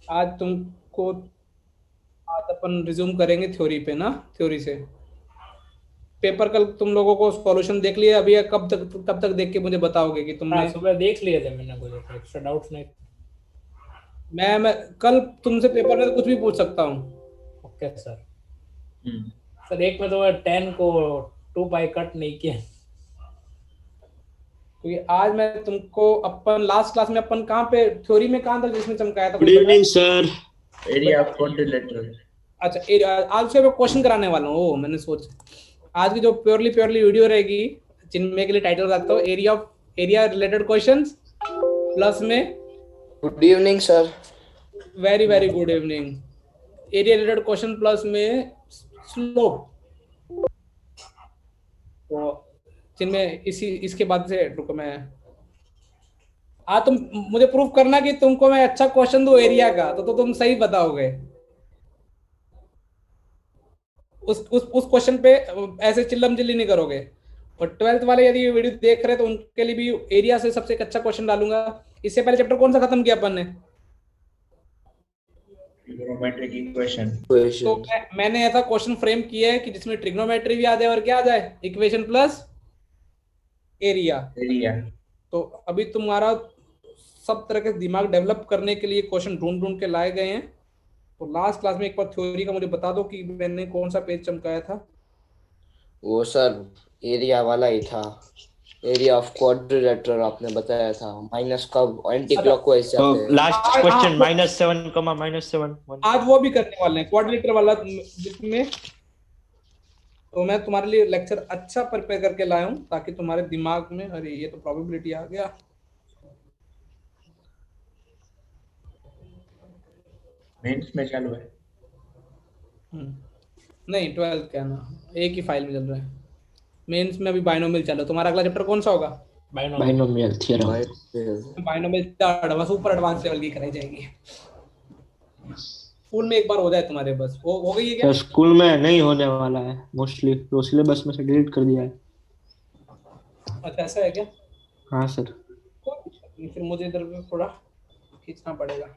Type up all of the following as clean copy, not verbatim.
आज तुमको आज अपन रिज्यूम करेंगे थ्योरी पे ना, थ्योरी से। पेपर कल तुम लोगों को सॉल्यूशन देख लिया अभी, या कब तक देख के मुझे बताओगे कि हाँ, तुमने। सुबह देख लिए थे मैंने, कुछ एक्स्ट्रा डाउट्स नहीं। मैं कल तुमसे पेपर में तो कुछ भी पूछ सकता हूँ। Okay sir. हम्म। सर एक में तो 10 को 2 पाई कट नहीं किया। क्योंकि आज मैं तुमको अपन लास्ट क्लास में अपन कहाँ पे थ्योरी में कहाँ तक जिसमें चमकाया था, गुड कुछ बताया। Evening sir. Area of quadrilateral. अच्छा आज से मैं क्वेश्चन कराने वाला हूँ। ओ मैंने सोच, आज की जो प्योरली प्योरली वीडियो रहेगी, जिनमें के लिए टाइटल रखता हूँ एरिया रिलेटेड क्वेश्चंस, प्लस में good evening sir. Very very good evening, area related question plus में स्लोप। तो जिनमें इसी इसके बाद से रुको मैं, तुम मुझे प्रूफ करना कि तुमको मैं अच्छा क्वेश्चन दूं एरिया का, तो तुम सही बताओगे। उस क्वेश्चन पे ऐसे चिल्लम चिल्ली नहीं करोगे। और ट्वेल्थ वाले यदि ये वीडियो देख रहे हैं तो उनके लिए भी एरिया से सबसे एक अच्छा क्वेश्चन डालूंगा। इससे पहले चैप्टर कौन सा खत्म किया अपन ने? Trigonometric equation. तो क्वेश्चन। मैंने ऐसा क्वेश्चन फ्रेम किया है कि जिसमें ट्रिग्नोमेट्री भी आ जाए और क्या आ जाए, इक्वेशन प्लस एरिया। एरिया। तो अभी तुम्हारा सब तरह के दिमाग डेवलप करने के लिए क्वेश्चन ढूंढ ढूंढ के लाए गए हैं। तो लास्ट क्लास में एक बार थ्योरी का मुझे बता दो कि मैंने कौन सा पेज चमकाया था। वो सर एरिया वाला ही था। एरिया ऑफ क्वाड्रिलेटरल आपने बताया था, माइनस कब एंटी अच्छा, क्लॉकवाइज तो जाते हैं। लास्ट क्वेश्चन -7, -7 आज वो भी करने वाले हैं क्वाड्रिलेटरल वाला, जिसमें तो मैं तुम्हारे लिए लेक्चर अच्छा प्रिपेयर करके लाया हूँ ताकि तुम्हारे दिमाग में, अरे ये तो प्रोबेबिलिटी आ गया। मेंस में चालू है। नहीं, ट्वेल्थ क्या ना, एक ही फाइल में चल रहा है। मेंस में अभी बाइनोमियल चल रहा है। तुम्हारा अगला चैप्टर कौन सा होगा? Binomial theorem. Binomial super advance level की कराई जाएगी। स्कूल में एक बार हो जाए तुम्हारे, बस वो हो गई है क्या? सर स्कूल में नहीं होने वाला है मोस्टली, तो सिलेबस में से डिलीट कर दिया है। अच्छा ऐसा है क्या? हाँ सर। कोई दिक्कत नहीं, फिर मुझे इधर पे थोड़ा खींचना पड़ेगा।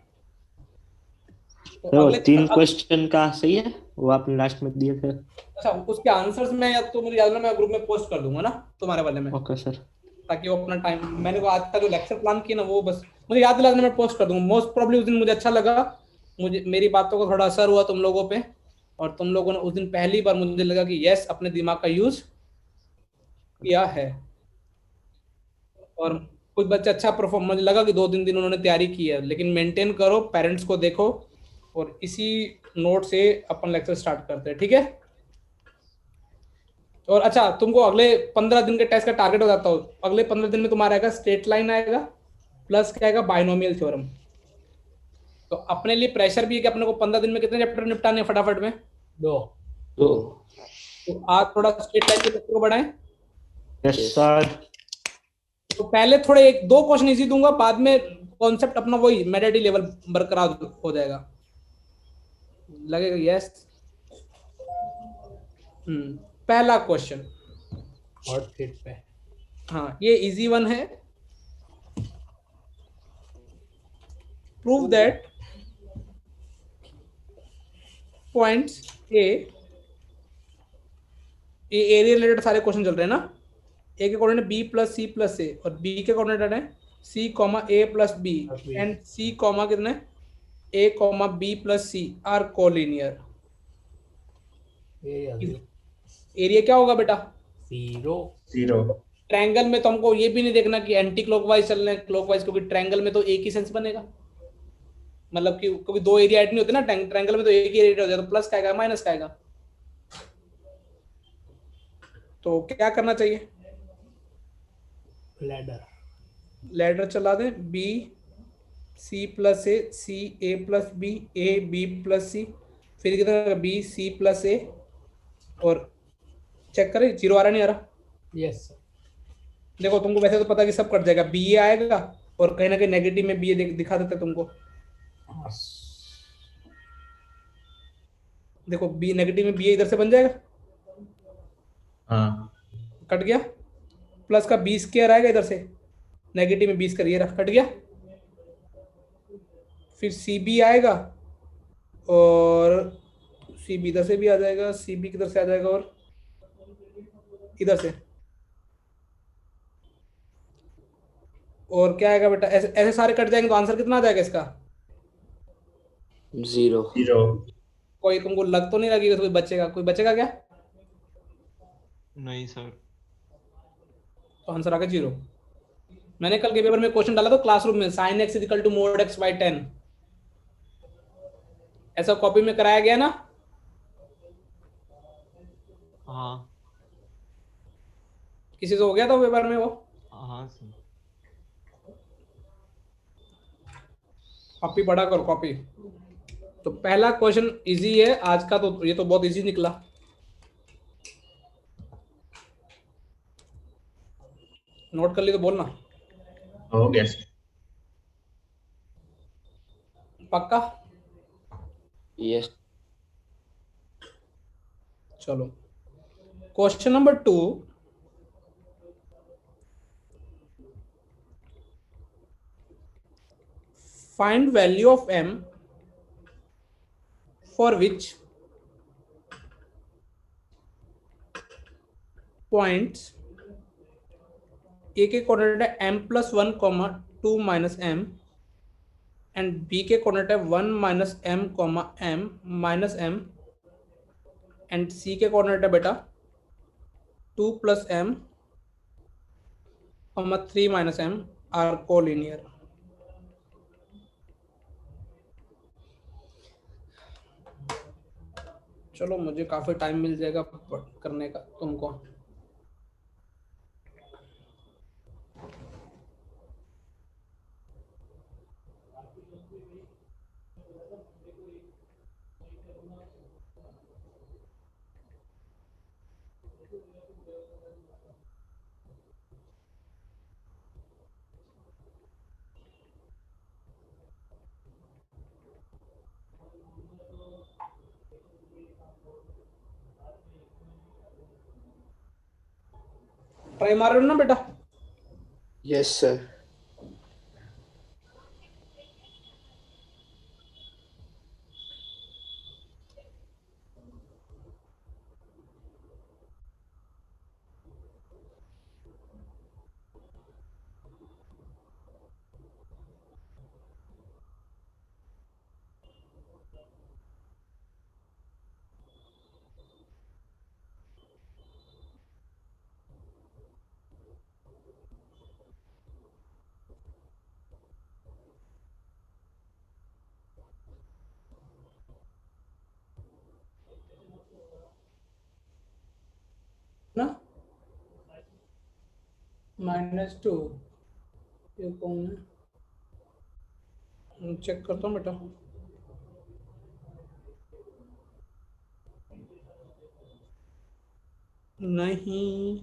तो तो अगले 3 क्वेश्चन का सही है, वो आपने लास्ट में दिए थे। अच्छा, उसके आंसर्स मैं, या तो मुझे याद ना, मैं ग्रुप में पोस्ट कर दूंगा ना तुम्हारे वाले में, ओके सर। ताकि वो अपना टाइम, मैंने वो आज का जो लेक्चर प्लान किया ना, वो बस मुझे याद दिला देना, मैं पोस्ट कर दूंगा। मोस्ट प्रॉब्ली उस दिन मुझे अच्छा लगा, मुझे मेरी बातों का थोड़ा असर हुआ तुम लोगों पे, और तुम लोगों ने उस दिन पहली बार मुझे लगा कि यस, अपने दिमाग का यूज किया है। और कुछ बच्चे अच्छा परफॉर्म, मुझे लगा कि 2-3 दिन उन्होंने तैयारी की है, लेकिन मेंटेन करो, पेरेंट्स को देखो, और इसी नोट से अपन लेक्चर स्टार्ट करते हैं, ठीक है? और अच्छा, तुमको अगले 15 दिन के टेस्ट का टारगेट बताता हूँ। अगले 15 दिन में तुम्हारा आएगा स्ट्रेट लाइन आएगा, प्लस क्या आएगा, बाइनोमियल थ्योरम। तो अपने लिए प्रेशर भी है कि अपने को 15 दिन में कितने चैप्टर निपटाने हैं फटाफट में? 2। तो तो आज थोड़ा स्ट्रेट लाइन के चैप्टर को बढ़ाएं। Yes sir. तो पहले थोड़े 1-2 क्वेश्चन इजी दूंगा, बाद में कॉन्सेप्ट अपना वही मेडिटी लेवल बरकरार हो जाएगा, लगेगा यस। पहला क्वेश्चन, हॉट सीट पे। हाँ ये इजी वन है। प्रूव दैट पॉइंट्स ए, ये एरिया रिलेटेड सारे क्वेश्चन चल रहे हैं ना। ए के coordinate B plus C plus A, और बी के कोऑर्डिनेट है C comma A plus B, and C comma कितने, A comma B plus C are collinear. Area क्या होगा बेटा? 0। 0। ट्रायंगल में तो हमको ये भी नहीं देखना कि एंटी क्लॉकवाइज चल रहे हैं क्लॉकवाइज, क्योंकि ट्रायंगल में तो एक ही सेंस बनेगा। मतलब कि कभी 2 एरिया ऐड नहीं होते ना ट्रायंगल में, तो एक ही एरिया हो जाए, तो प्लस का आएगा माइनस का आएगा। तो क्या करना चाहिए? लैडर चला दें, B C plus A, C A plus B, A B plus C, फिर कितना, बी सी प्लस ए, और चेक करें जीरो आ रहा नहीं आ रहा। यस। देखो तुमको वैसे तो पता कि सब कट जाएगा, बी ए आएगा, और कहीं ना कहीं नेगेटिव में बी ए दिखा देते तुमको। देखो बी नेगेटिव में बी ए इधर से बन जाएगा, हाँ। कट गया। प्लस का बी स्क्वायर आएगा इधर से, नेगेटिव में बी स्क्वायर, ये रहा, कट गया। फिर सी बी आएगा, और सी बी इधर से भी आ जाएगा, सी बी किधर से आ जाएगा, और इधर से। और क्या आएगा बेटा, ऐसे ऐसे सारे कट जाएंगे तो आंसर कितना आ जाएगा इसका? 0। 0। कोई तुमको लग तो नहीं लगेगा कोई बचेगा? कोई बचेगा क्या? नहीं सर। तो आंसर आ गया 0। मैंने कल के पेपर में क्वेश्चन डाला था क्लासरूम में, sine x is equal to mod x by 10। ऐसा कॉपी में कराया गया ना? हाँ किसी से हो गया था पेपर में वो? हाँ सर। कॉपी पढ़ा करो, कॉपी। तो पहला क्वेश्चन इजी है आज का, तो ये तो बहुत इजी निकला। नोट कर ली तो बोलना। हो गया सर। पक्का? यस। चलो question number 2, find value of m for which points a के कोऑर्डिनेट है m plus 1 comma 2 minus m, and b के कोऑर्डिनेट है 1 minus m comma m minus m, and c के कोऑर्डिनेट है बेटा 2 plus m comma 3 minus m are collinear. चलो मुझे काफी टाइम मिल जाएगा करने का तुमको। ट्राई मार रहे हो ना बेटा? Yes sir. ना -2, ये कौन है? चेक करता हूँ बेटा। नहीं,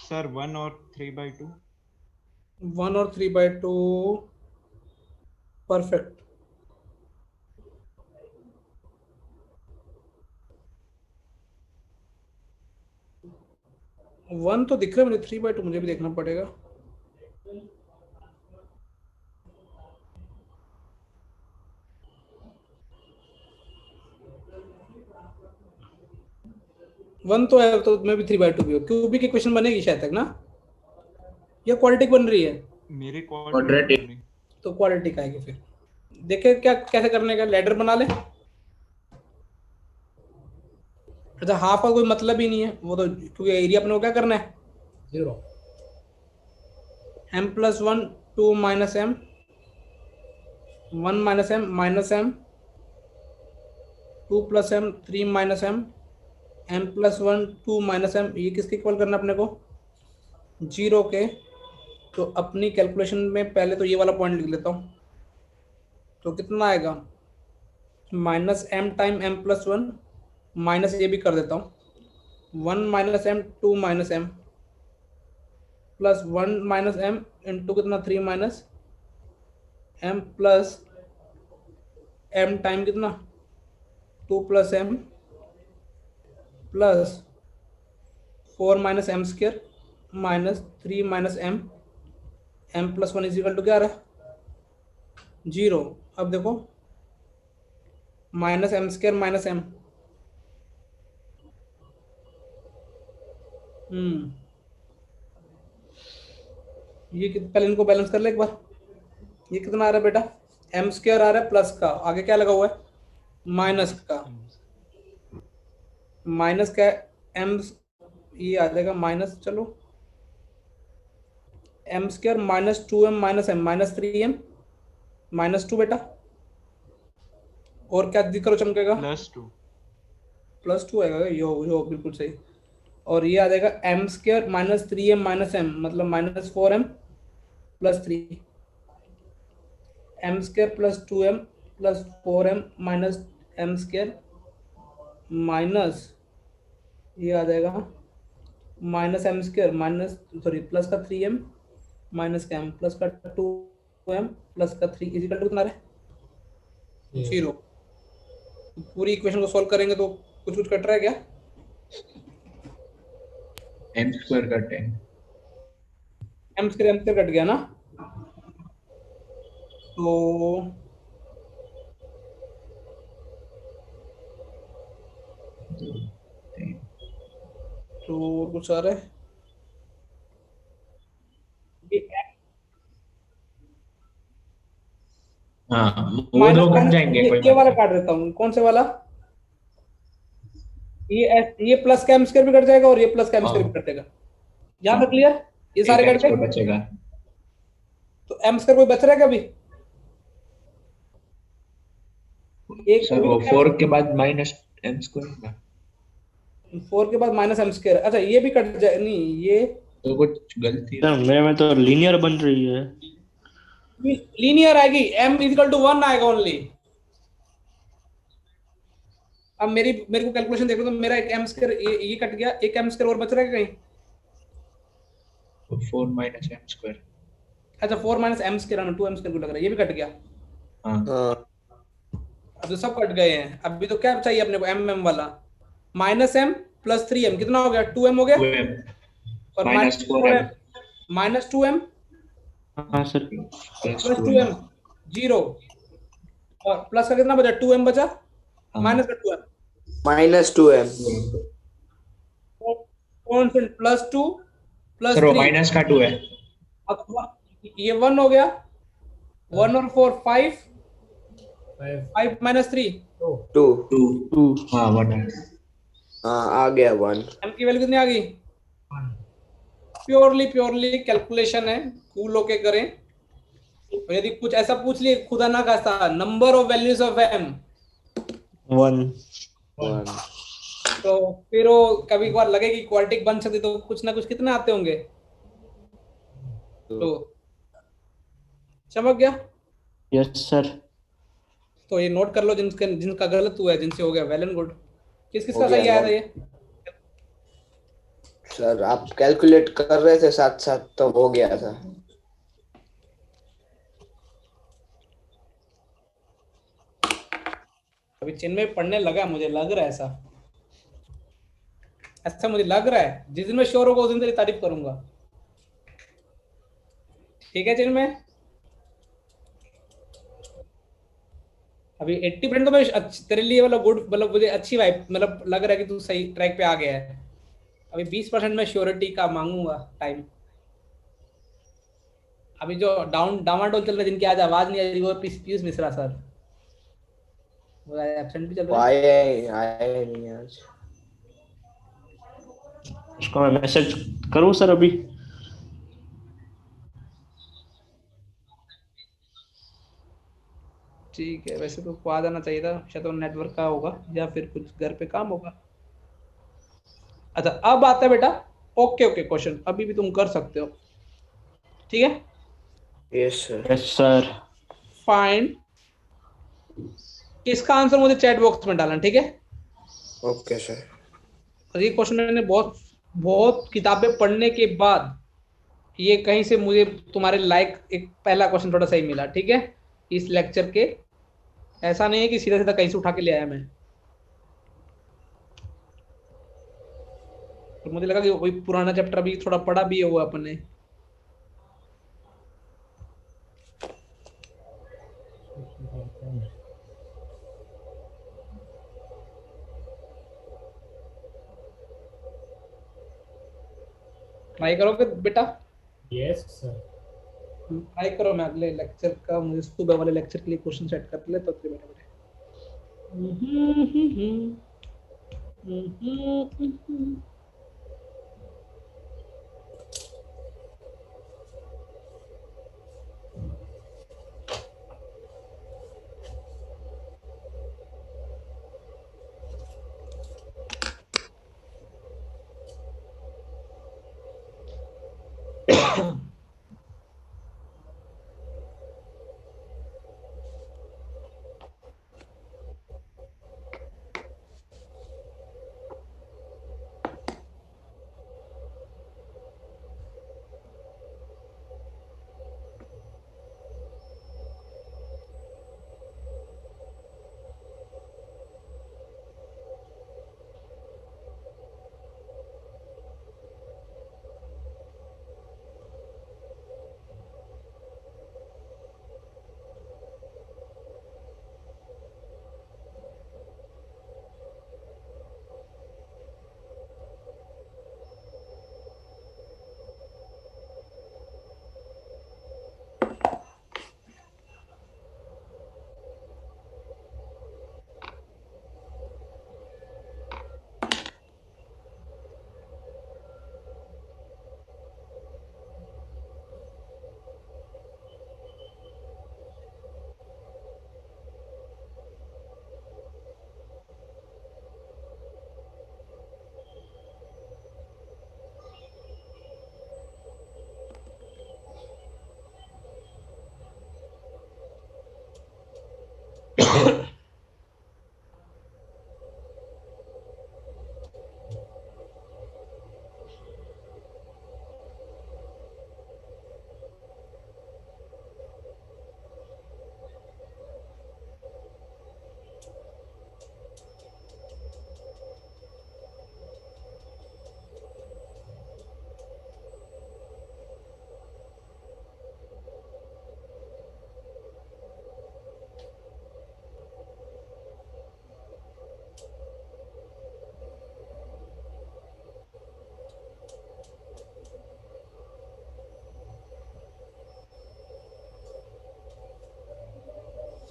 सर 1 और 3/2। 1 और 3/2 परफेक्ट। 1 तो दिख रहा है मुझे, 3/2 मुझे भी देखना पड़ेगा। वन तो है, तो मैं भी 3/2 भी हो। क्यूबिक इक्वेशन बनेगी शायद तक ना, या क्वाड्रेटिक बन रही है? मेरे Quadratic। तो क्वाड्रेटिक आएगी। फिर देखे क्या कैसे करने का, लेडर बना ले। अच्छा हाफ का कोई मतलब ही नहीं है वो तो, क्योंकि एरिया अपने को क्या करना है, 0। m plus 1 2 minus m 1 minus m 2 plus m 3 minus m m plus 1 2 minus m, ये किसके इक्वल करना अपने को? 0 के। तो अपनी कैलकुलेशन में पहले तो ये वाला पॉइंट लिख लेता हूँ। तो कितना आएगा? Minus m time m plus 1 minus ये भी कर देता हूँ 1 minus m 2 minus m plus 1 minus m into कितना 3 minus m plus m time कितना 2 plus m plus 4 minus m square minus 3 minus m m plus 1 is equal to क्या आ रहा है? 0। अब देखो minus m square minus m, ये पहले इनको बैलेंस कर ले एक बार। ये कितना आ रहा है बेटा? एम स्क्र आ रहा है प्लस का, आगे क्या लगा हुआ है? माइनस का। माइनस का एम, ये आ जाएगा माइनस, चलो m square minus 2m minus m minus 3m minus 2 बेटा। और क्या दिख करो चमकेगा? प्लस 2 आएगा। यो बिल्कुल सही। और ये आ जाएगा m square minus 3m minus m, मतलब minus 4m plus 3 m square plus 2m plus 4m minus m square minus ये आ जाएगा minus m square minus sorry plus का 3m माइनस का m प्लस का 2m प्लस का 3 is equal to कितना है? 0। पूरी इक्वेशन को सॉल्व करेंगे तो कुछ कुछ कट रहा है क्या? एम स्क्वायर कट है। एम स्क्वायर कट गया ना? तो कुछ आ रहा है? हाँ वो दो कट जाएंगे, कोई ये वाला बात काट देता हूँ। कौन से वाला? ये प्लस का एम स्क्वायर भी कट जाएगा और ये प्लस का एम स्क्वायर भी कट जाएगा। यहाँ तक क्लियर? ये सारे नहीं। कट गए। बचेगा तो एम स्क्वायर कोई बच रहा है क्या अभी? एक सर, वो 4 के बाद माइनस एम स्क्वायर, 4 के बाद माइनस एम स्क्वायर। अच्छा ये भी कट जाए, नहीं ये तो कुछ गलती सर मेरे में तो लीनियर बन रही है। लीनियर आएगी, m इक्वल टू 1 आएगा ओनली। अब मेरे को कैलकुलेशन देखो तो मेरा एक एम स्क्वायर ये कट गया, एक एम स्क्वायर और बच रहा है कहीं? 4 माइनस एम स्क्वायर। अच्छा 4 माइनस एम स्क्वायर ना 2 एम स्क्वायर को लग रहा है, ये भी कट गया। हाँ अब तो सब कट गए हैं। अभी तो क्या चाहिए अपने को? एम वाला माइनस एम प्लस 3m कितना हो गया? 2m हो गया। 2m और माइनस 4m माइनस 2m हाँ सर प्लस 2m 0 और प्लस का कितना बचा? 2m बचा माइनस का 2m minus 2m constant plus 2 plus sir, वो 3 माइनस का 2 है। अब ये 1 हो गया। 1 और 4 5 5 माइनस 3 2 2 हाँ 1 है। हाँ आ गया 1। m की वैल्यू कितनी आ गई? प्योरली कैलकुलेशन है, कूल होके करें। और यदि कुछ ऐसा पूछ लिए खुदा ना खास्ता number of values of m 1 तो फिर वो कभी कभार लगे कि क्वाड्रेटिक बन सकती तो कुछ ना कुछ कितने आते होंगे? तो चमक गया। Yes sir. तो ये नोट कर लो जिनका गलत हुआ है, जिनसे हो गया वेल एंड गुड। किसका हो गया, सही आया था ये? सर आप कैलकुलेट कर रहे थे साथ साथ तो हो गया था। अभी चिन्मय पढ़ने लगा, मुझे लग रहा है ऐसा मुझे लग रहा है। जिस दिन मैं श्योर होगा उस दिन तेरी तारीफ करूंगा। ठीक है चिन्मय? अभी 80% तो मैं तेरे लिए मतलब गुड, मतलब मुझे अच्छी वाइब, मतलब लग रहा है कि तू सही ट्रैक पे आ गया है। अभी 20% मैं श्योरिटी का मांगूंगा टाइम। अभी जो डामाडोल चल रहा है, जिनकी आज आवाज नहीं आ रही, वो पीयूष मिश्रा सर, वो एब्सेंट भी चल रहा है। आए नहीं आज। उसको मैं मैसेज करूँ सर अभी? ठीक है, वैसे तो उसको आ जाना चाहिए था, शायद तो नेटवर्क का होगा या फिर कुछ घर पे काम होगा। अच्छा अब आता है बेटा ओके ओके क्वेश्चन, अभी भी तुम कर सकते हो, ठीक है। Yes sir. Yes sir. Find, इसका आंसर मुझे चैट बॉक्स में डालना, ठीक है। Okay sir. और ये क्वेश्चन मैंने बहुत बहुत किताबें पढ़ने के बाद ये कहीं से मुझे तुम्हारे लाइक एक पहला क्वेश्चन थोड़ा सही मिला, ठीक है, इस लेक्चर के। ऐसा नहीं है कि सीधा सीधा कहीं से उठा के ले आया मैं, तो मुझे लगा कि कोई पुराना चैप्टर भी थोड़ा पढ़ा भी है वो अपने। ट्राई करोगे बेटा? Yes sir. ट्राई करो, मैं अगले लेक्चर का, मुझे सुबह वाले लेक्चर के लिए क्वेश्चन सेट कर ले तो फिर बेटा बेटा।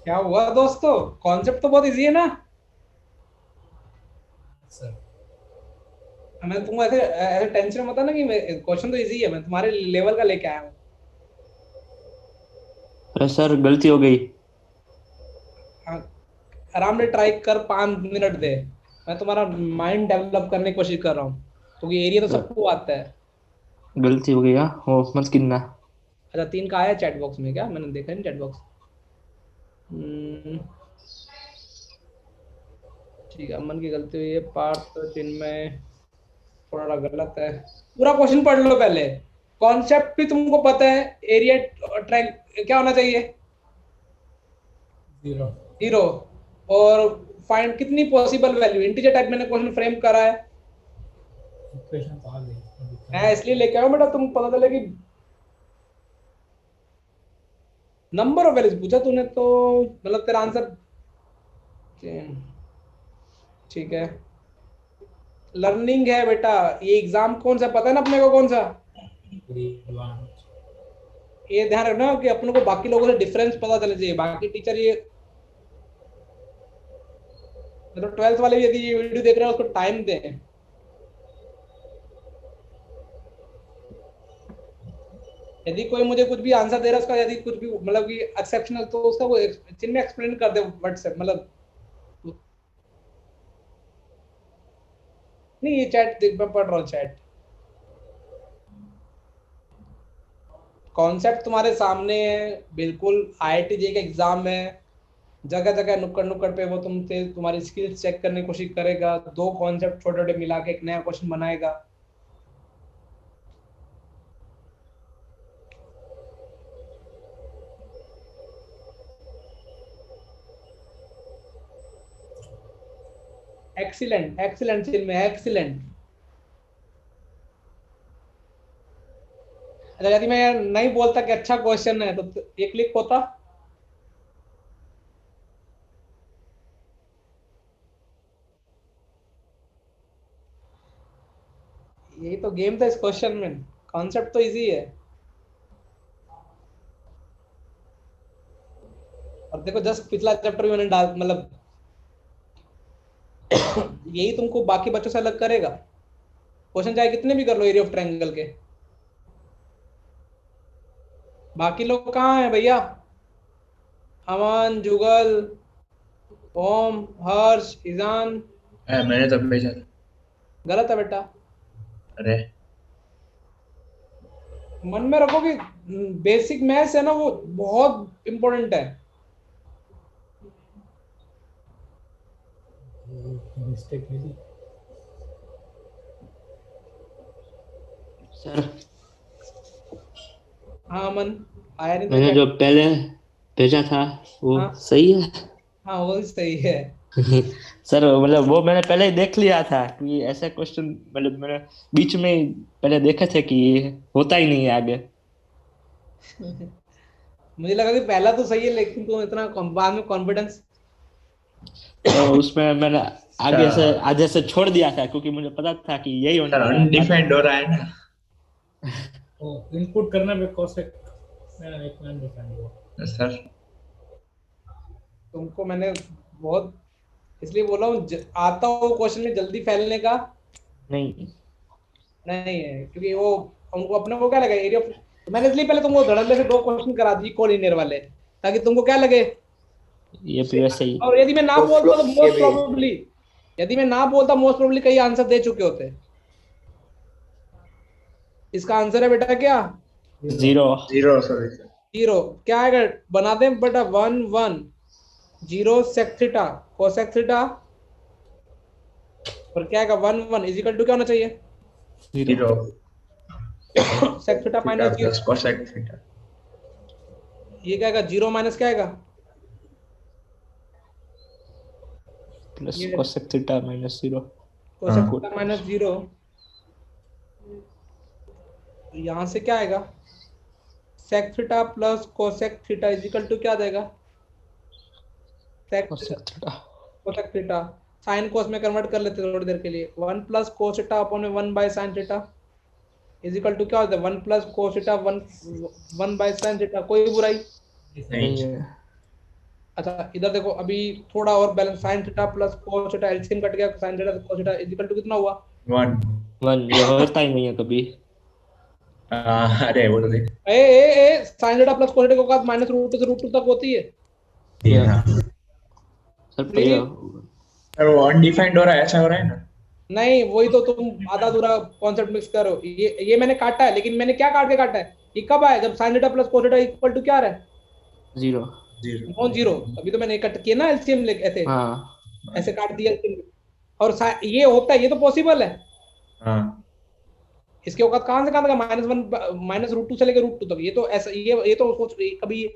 क्या हुआ दोस्तों, कॉन्सेप्ट तो बहुत इजी है ना? सर मैं तुम ऐसे ऐसे टेंशन मत ना कि क्वेश्चन तो इजी है, मैं तुम्हारे लेवल का लेके आया हूँ। अरे सर गलती हो गई। हाँ, आराम से ट्राई कर, 5 मिनट दे, मैं तुम्हारा माइंड डेवलप करने की कोशिश कर रहा हूँ, क्योंकि एरिया तो सबको आता है। गलती हो गई। हाँ हो मत गिनना। अच्छा 3 का आया चैट बॉक्स में क्या? मैंने देखा नहीं चैट बॉक्स। ठीक है, अमन की गलती हुई है, पार्थ चिन्मय थोड़ा गलत है। पूरा क्वेश्चन पढ़ लो पहले, कॉन्सेप्ट भी तुमको पता है, एरिया ट्रैक क्या होना चाहिए? 0। 0। और फाइंड कितनी पॉसिबल वैल्यू, इंटीजर टाइप मैंने क्वेश्चन फ्रेम करा है। इक्वेशन तो आ गई। मैं इसलिए लेके आया बेटा, तुम पता चले कि नंबर ऑफ वैल्यूज पूछा तूने तो मतलब तेरा आंसर ठीक है। लर्निंग है बेटा, ये एग्जाम कौन सा पता है ना अपने को, कौन सा? ये ध्यान रखना कि अपने को बाकी लोगों से डिफरेंस पता चले चाहिए। बाकी टीचर ये मतलब 12th वाले भी यदि ये वीडियो देख रहे हैं उसको टाइम दें। यदि कोई मुझे कुछ भी आंसर दे रहा है उसका, यदि कुछ भी मतलब कि एक्सेप्शनल, तो उसका वो चिन्ह में एक्सप्लेन कर दे व्हाट्सएप, मतलब नहीं ये चैट मैं पढ़ रहा हूँ चैट। कॉन्सेप्ट तुम्हारे सामने है बिल्कुल, IIT जे का एग्जाम है, जगह जगह नुक्कड़ नुक्कड़ पे वो तुमसे तुम्हारी स्किल्स चेक करने की कोशिश करेगा, दो कॉन्सेप्ट छोटे छोटे मिला के एक नया क्वेश्चन बनाएगा। एक्सीलेंट एक्सीलेंट चिन्ह में एक्सीलेंट। अच्छा यदि मैं नहीं बोलता कि अच्छा क्वेश्चन है तो ये क्लिक होता। यही तो गेम था इस क्वेश्चन में, कॉन्सेप्ट तो इजी है। और देखो जस्ट पिछला चैप्टर भी मैंने डाल, मतलब यही तुमको बाकी बच्चों से अलग करेगा। क्वेश्चन चाहे कितने भी कर लो एरिया ऑफ ट्रायंगल के। बाकी लोग कहाँ हैं भैया? अमन, जुगल, ओम, हर्ष, ईजान। मैंने तो भेजा था। गलत है बेटा। अरे मन में रखो कि बेसिक मैथ्स है ना वो बहुत इंपॉर्टेंट है। मिस्टेक मेरी। सर हाँ अमन आया नहीं मैंने जो पहले भेजा था वो हाँ। सही है। हाँ वो सही है। सर मतलब वो मैंने पहले ही देख लिया था कि ऐसा क्वेश्चन, मतलब मैंने बीच में ही पहले देखे थे कि ये होता ही नहीं है आगे। मुझे लगा कि पहला तो सही है लेकिन तुम इतना बाद में कॉन्फिडेंस। तो उसमें मैंने आगे से आधे से छोड़ दिया था क्योंकि मुझे पता था कि यही होने सर वाला है। अनडिफाइंड हो रहा है ना। इनपुट करने पे कोसेक मेरा एक मैन डिफाइन हुआ सर तुमको मैंने बहुत इसलिए बोला हूँ आता हो क्वेश्चन में जल्दी फैलने का नहीं नहीं है, क्योंकि वो उनको अपने को क्या लगे एरिया। तो मैंने इसलिए पहले तुमको धड़ल्ले से दो क्वेश्चन करा दी कोलिनियर वाले, ताकि तुमको क्या लगे। ये भी वैसे ही। और यदि मैं ना तो बोलता तो flow मोस्ट के भी- प्रोबेबली, यदि मैं ना बोलता मोस्ट प्रोबेबली कई आंसर दे चुके होते। इसका आंसर है बेटा क्या? 0 0 सॉरी सर। 0 क्या आएगा? बना दें बेटा 1 1 0 सेक थीटा कोसेक थीटा, और क्या आएगा 1 1 इज इक्वल टू क्या होना चाहिए? 0 sec theta minus 0। Plus cosec theta. ये क्या आएगा? 0 माइनस क्या आएगा? प्लस ये- कोसेक थीटा माइनस 0। कोसेक हाँ। Theta minus 0। यहाँ से क्या आएगा? Sec theta plus cosec theta is equal to क्या आ जाएगा? Sec cosec theta cosec theta sine cos में कन्वर्ट कर लेते हैं थोड़ी देर के लिए। 1 plus cos theta upon 1 by sine theta is equal to क्या होता है? 1 plus cos theta 1 by sine theta. कोई बुराई नहीं है। अच्छा इधर देखो अभी थोड़ा और balance, sine theta plus cos theta LCM cut गया, sine theta cos theta is equal to कितना हुआ? 1 1 ये होता ही नहीं है कभी। अरे वो तो देख। A sine theta plus cos theta के बाद माइनस रूट से रूट 2 तक होती है। हाँ सर Really? सर वो अनडिफाइंड हो रहा है, ऐसा हो रहा है ना। नहीं वही तो तुम आधा अधूरा कॉन्सेप्ट मिक्स करो। ये मैंने काटा है, लेकिन मैंने क्या काट के काटा है? ये कब आया? जब sine theta plus cos theta equal to क्या आ रहा है? 0। 0 नॉन जीरो। अभी तो मैंने कट किया ना एलसीएम लेके ऐसे हाँ ऐसे काट दिया LCM। और ये होता है, ये तो पॉसिबल है। हाँ इसके औकात कहाँ से कहाँ तक? -1 माइनस रूट 2 से लेकर रूट 2 तक। ये तो ऐसा ये तो सोच कभी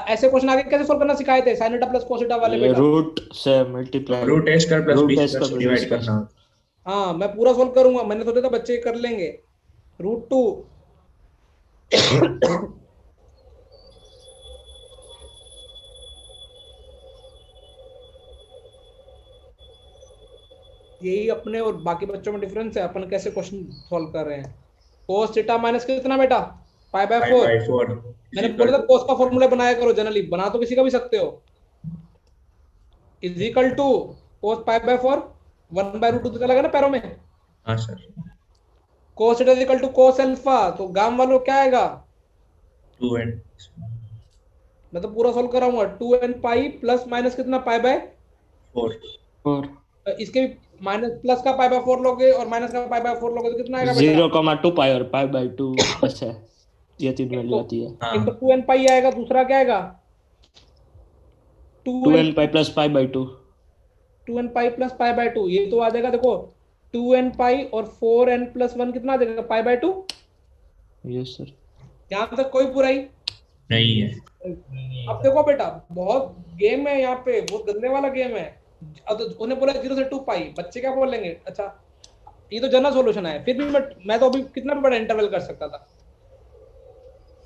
ऐसे क्वेश्चन आगे कैसे सोल्व करना सिखाए थे sine theta plus cos theta वाले ये बेटा? रूट से multiply root a square plus Root b a square square divide plus करना। हाँ मैं पूरा सोल्व करूंगा, मैंने सोचा था बच्चे कर लेंगे। रूट 2 यही अपने और बाकी बच्चों में डिफरेंस है, अपन कैसे क्वेश्चन सॉल्व कर रहे हैं। कोस थीटा माइनस कितना बेटा? पाई बाय 4। 4 मैंने बोला था कोस का फॉर्मूला बनाया करो जनरली, बना तो किसी का भी सकते हो। Is equal to cos pi by 4 1 by root 2 तो लगा ना पैरों में। हाँ sir. Cos theta is equal to cos alpha, तो गाम वालों क्या आएगा? 2 and मैं तो पूरा सोल्व कराऊंगा 2n पाई प्लस माइनस कितना पाई बाय 4 4 इसके माइनस प्लस का पाई बाय 4 लोगे और माइनस का पाई बाय 4 लोगे तो कितना आएगा बेटा 0,2 पाई और पाई बाय 2 ऐसे ये तीन वैल्यू आती है। एक तो 2n पाई आएगा, दूसरा क्या आएगा 2n pi plus pi by 2 2n pi plus pi by 2, ये तो आ जाएगा देखो 2n पाई और 4n प्लस 1 कितना आ जाएगा पाई बाय 2। Yes sir. यहाँ तक कोई बुराई नहीं है। अब देखो बेटा बहुत गेम है यहाँ पे, बहुत गंदे वाला गेम है। अब तो उन्हें बोला 0 से 2 पाई, बच्चे क्या बोलेंगे? अच्छा ये तो जनरल सॉल्यूशन है, फिर भी मैं तो अभी कितना भी बड़ा इंटरवल कर सकता था।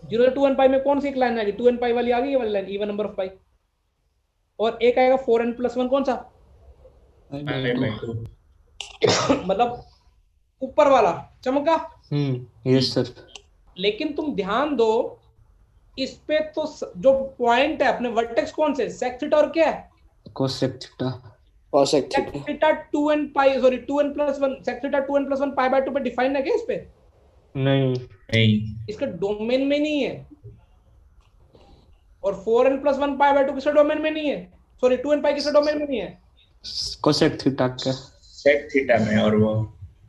0 से 2n पाई में कौन सी एक लाइन आएगी? 2n पाई वाली आ गई, ये वाली लाइन इवन नंबर ऑफ पाई, और एक आएगा 4n प्लस 1 कौन सा पाई बाय 2 मतलब ऊपर वाला चमका। Yes sir. लेकिन तुम ध्यान दो इस पे तो जो पॉइंट है अपने वर्टेक्स कौन से सेक थीटा और क्या है cosec theta. cosec sec theta theta 2n pi sorry 2n plus 1 sec theta 2n plus 1 pi by 2 पे डिफाइन है क्या इस पे? नहीं नहीं इसके डोमेन में नहीं है। और 4n प्लस 1 पाई बाय 2 किसके डोमेन में नहीं है? सॉरी 2n पाई किसके डोमेन में नहीं है? कोसेक थीटा का सेक थीटा में, और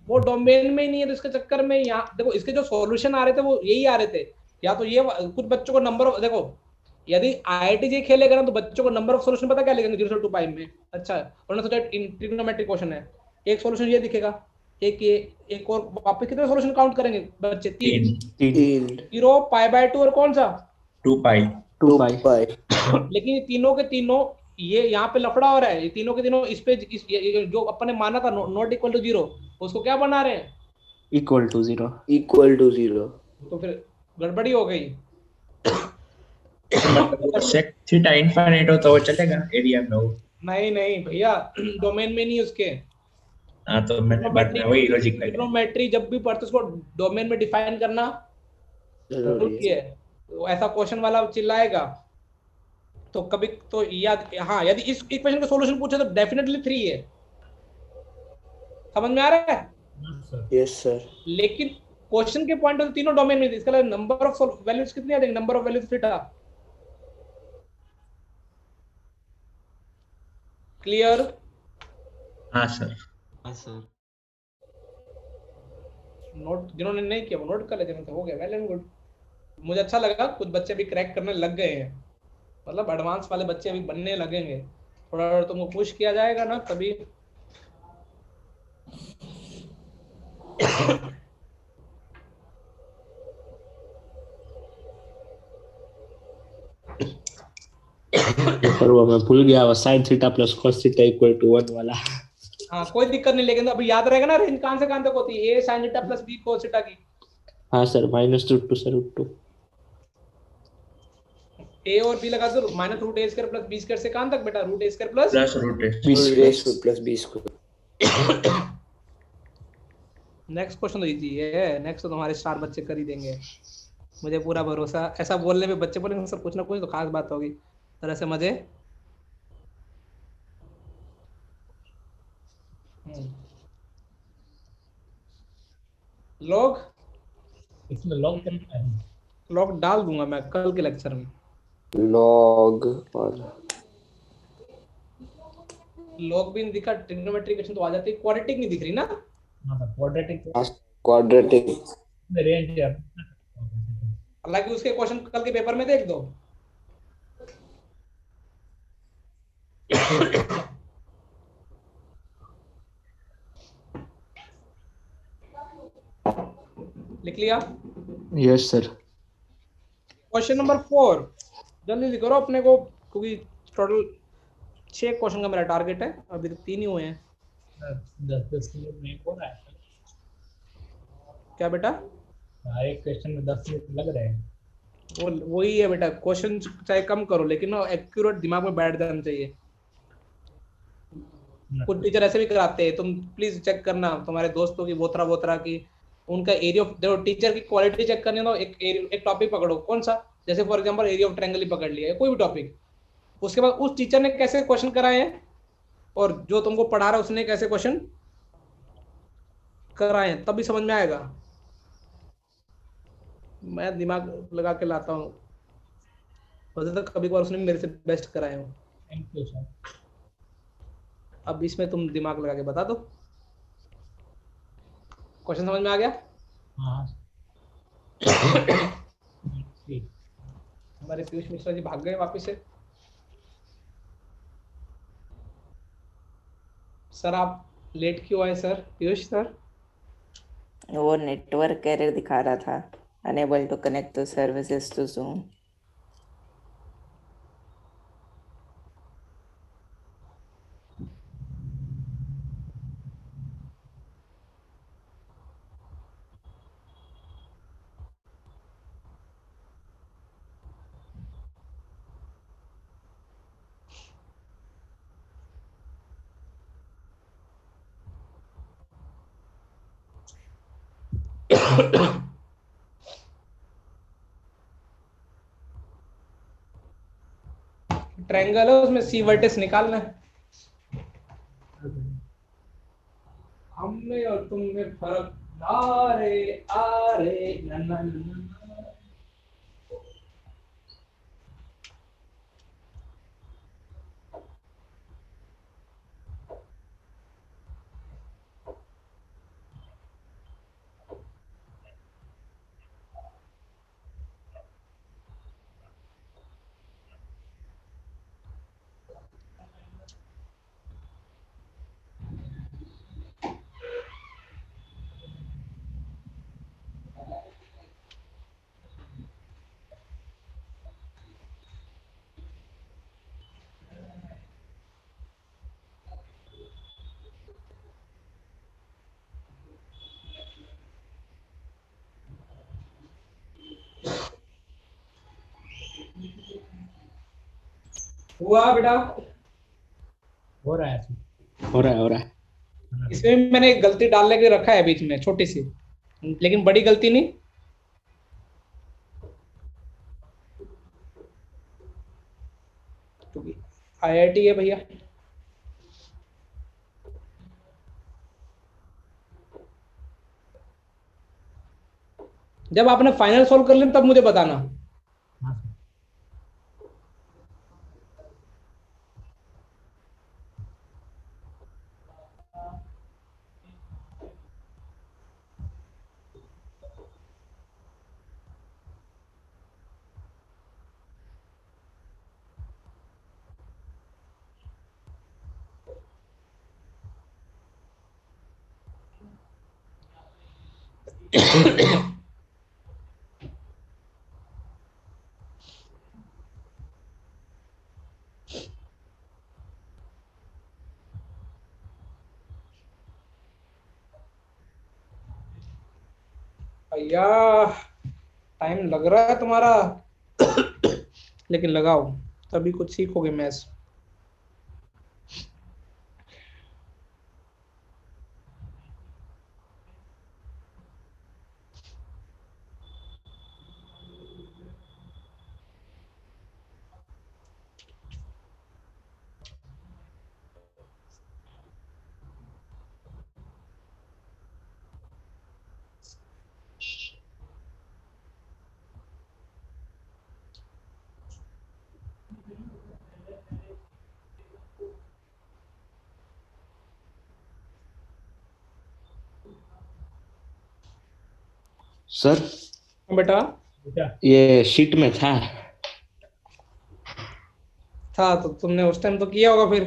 वो डोमेन में ही नहीं है, तो इसके चक्कर में यहाँ देखो इसके जो सॉल्यूशन आ रहे थे वो यही आ रहे थे। या तो ये कुछ बच्चों को नंबर ऑफ देखो यदि IIT जी खेलेगा ना तो बच्चों को नंबर ऑफ सॉल्यूशन पता क्या लिखेंगे 0 से 2 पाई में। अच्छा उन्होंने सोचा ट्रिग्नोमेट्रिक क्वेश्चन है, एक सॉल्यूशन ये दिखेगा, एक ये, एक और वापस कितने सॉल्यूशन काउंट करेंगे बच्चे? 3 3 0 पाई बाय 2 और कौन सा 2 पाई 2 पाई। लेकिन ये तीनों के तीनों ये यहाँ पे लफड़ा हो रहा है। ये तीनों के तीनों इस पे ये जो अपन ने माना था नॉट इक्वल टू 0 उसको क्या बना रहे हैं? Equal to 0। equal to 0 तो फिर गड़बड़ी हो गई। मतलब सेक थीटा इनफाइनाइट हो तो वो चलेगा एरिया में वो। नहीं नहीं भैया डोमेन में नहीं उसके। हाँ तो मैंने बाद में वही लॉजिक लगा। ट्रिग्नोमेट्री जब भी पढ़ते उसको डोमेन में डिफाइन करना जरूरी है। तो ऐसा क्वेश्चन वाला चिल्लाएगा तो कभी तो याद, हाँ यदि इस इक्वेशन का सॉल्यूशन पूछे तो डेफिनेटली 3 है। समझ में आ रहा है? yes sir लेकिन क्वेश्चन के पॉइंट तो तीनों डोमेन में, इसका नंबर ऑफ वैल्यूज कितनी आ जाएंगे? Number of values theta. Clear? हाँ सर। हाँ सर। नोट जिन्होंने नहीं किया वो नोट कर ले, जिन्होंने हो गया वेल एंड गुड। मुझे अच्छा लगा कुछ बच्चे भी क्रैक करने लग गए हैं, मतलब एडवांस वाले बच्चे अभी बनने लगेंगे। थोड़ा तुमको पुश किया जाएगा ना तभी। पर वो मैं भूल गया, वो sin theta plus cos theta equal to 1 वाला। हाँ कोई दिक्कत नहीं, लेकिन अभी याद रहेगा ना रेंज कहां से कहां तक होती है? a sin theta plus b cos theta की। हाँ सर -√2 से √2। a और b लगा दो minus root a square plus b square से कहां तक बेटा? Root a square plus plus root raised plus b square next question तो इजी है। नेक्स्ट तो तुम्हारे स्टार बच्चे कर ही देंगे, मुझे पूरा भरोसा। ऐसा बोलने पे बच्चे बोलेंगे सर कुछ ना कुछ तो खास बात होगी। तरह से मजे। लॉग इसमें लॉग करना है। लॉग डाल दूंगा मैं कल के लेक्चर में। log और लॉग भी नहीं दिखा, ट्रिग्नोमेट्रिक इक्वेशन तो आ जाती है, क्वाड्रेटिक नहीं दिख रही ना? हाँ क्वाड्रेटिक quadratic रेंज है। हालांकि उसके क्वेश्चन कल के पेपर में देख दो। लिख लिया? Yes sir. क्वेश्चन नंबर 4 जल्दी से करो अपने को, क्योंकि टोटल 6 क्वेश्चन का मेरा टारगेट है, अभी तक 3 ही हुए हैं। 10 मिनट में हो रहा है। क्या बेटा? हाँ, एक क्वेश्चन में 10 मिनट लग रहे हैं। वही है बेटा, क्वेश्चन चाहे कम करो लेकिन एक्यूरेट दिमाग में बैठ जाना चाहिए। कुछ टीचर ऐसे भी कराते हैं, तुम प्लीज चेक करना तुम्हारे दोस्तों की बोतरा की उनका एरिया ऑफ, देखो टीचर की क्वालिटी चेक करनी हो तो एक टॉपिक पकड़ो, कौन सा, जैसे for example area of triangle ही पकड़ लिया है, कोई भी टॉपिक। उसके बाद उस टीचर ने कैसे क्वेश्चन कराए हैं और जो तुमको पढ़ा रहा है उसने कैसे क्वेश्चन कराए हैं, तभी समझ में आएगा। मैं दिमाग लगा के लाता हूँ, वैसे तो कभी कभार उसने भी मेरे से बेस्ट कराए हो। Thank you sir. अब इसमें तुम दिमाग लगा के बता दो। क्वेश्चन समझ में आ गया? हाँ सी। हमारे पीयूष मिश्रा जी भाग गए वापिस से। सर आप लेट क्यों आए सर, पीयूष सर? वो नेटवर्क एरर दिखा रहा था, unable to connect to services to Zoom. Triangle है, उसमें सी वर्टेक्स निकालना है। हम में और तुम में फर्क आ रे ना ना ना। हुआ बेटा? हो रहा है हो रहा है। इसमें भी मैंने एक गलती डालने के रखा है बीच में, छोटी सी, लेकिन बड़ी गलती नहीं। क्योंकि आईआईटी है भैया। जब आपने फाइनल सॉल्व कर लिया तब मुझे बताना। हाँ सर। भैया टाइम लग रहा है तुम्हारा, लेकिन लगाओ, तभी कुछ सीखोगे मैथ्स। सर बेटा बेटा ये शीट में था। तो तुमने उस टाइम तो किया होगा फिर।